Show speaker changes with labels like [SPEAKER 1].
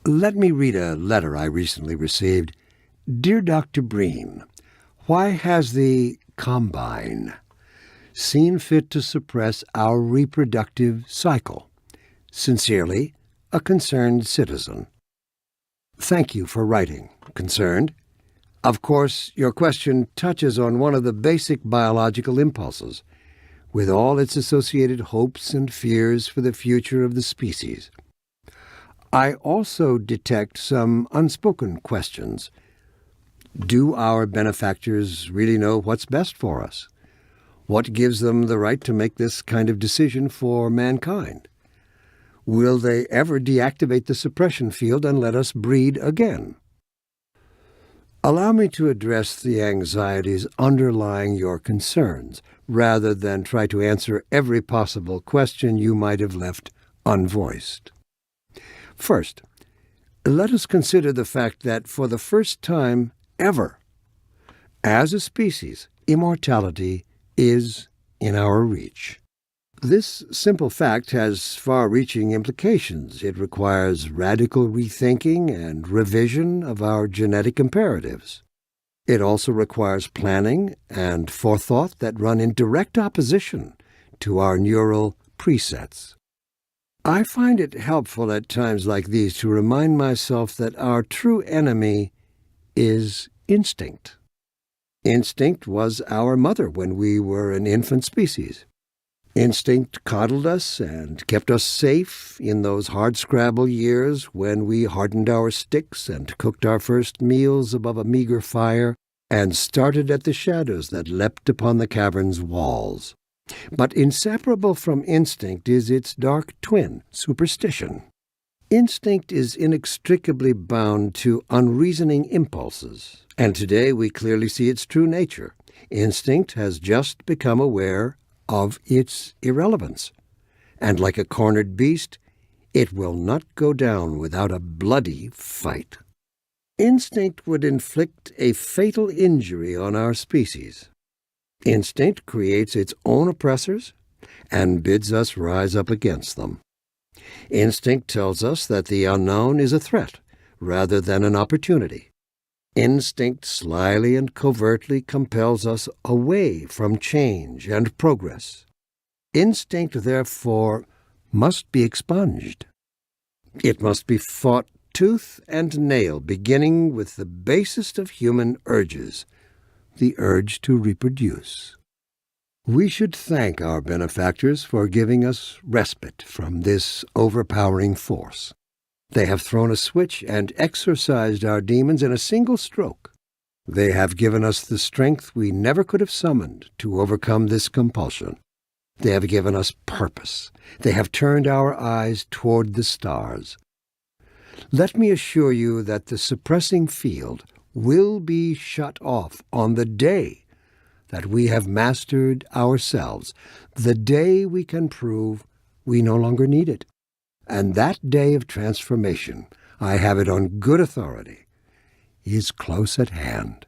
[SPEAKER 1] Let me read a letter I recently received. Dear Dr. Breen, why has the Combine seen fit to suppress our reproductive cycle? Sincerely, a concerned citizen. Thank you for writing, Concerned. Of course, your question touches on one of the basic biological impulses, with all its associated hopes and fears for the future of the species. I also detect some unspoken questions. Do our benefactors really know what's best for us? What gives them the right to make this kind of decision for mankind? Will they ever deactivate the suppression field and let us breed again? Allow me to address the anxieties underlying your concerns, rather than try to answer every possible question you might have left unvoiced. First, let us consider the fact that for the first time ever, as a species, immortality is in our reach. This simple fact has far-reaching implications. It requires radical rethinking and revision of our genetic imperatives. It also requires planning and forethought that run in direct opposition to our neural presets. I find it helpful at times like these to remind myself that our true enemy is instinct. Instinct was our mother when we were an infant species. Instinct coddled us and kept us safe in those hardscrabble years when we hardened our sticks and cooked our first meals above a meager fire and started at the shadows that leapt upon the cavern's walls. But inseparable from instinct is its dark twin, superstition. Instinct is inextricably bound to unreasoning impulses, and today we clearly see its true nature. Instinct has just become aware of its irrelevance, and like a cornered beast, it will not go down without a bloody fight. Instinct would inflict a fatal injury on our species. Instinct creates its own oppressors and bids us rise up against them. Instinct tells us that the unknown is a threat rather than an opportunity. Instinct slyly and covertly compels us away from change and progress. Instinct, therefore, must be expunged. It must be fought tooth and nail, beginning with the basest of human urges, the urge to reproduce. We should thank our benefactors for giving us respite from this overpowering force. They have thrown a switch and exorcised our demons in a single stroke. They have given us the strength we never could have summoned to overcome this compulsion. They have given us purpose. They have turned our eyes toward the stars. Let me assure you that the suppressing field will be shut off on the day that we have mastered ourselves, the day we can prove we no longer need it. And that day of transformation, I have it on good authority, is close at hand.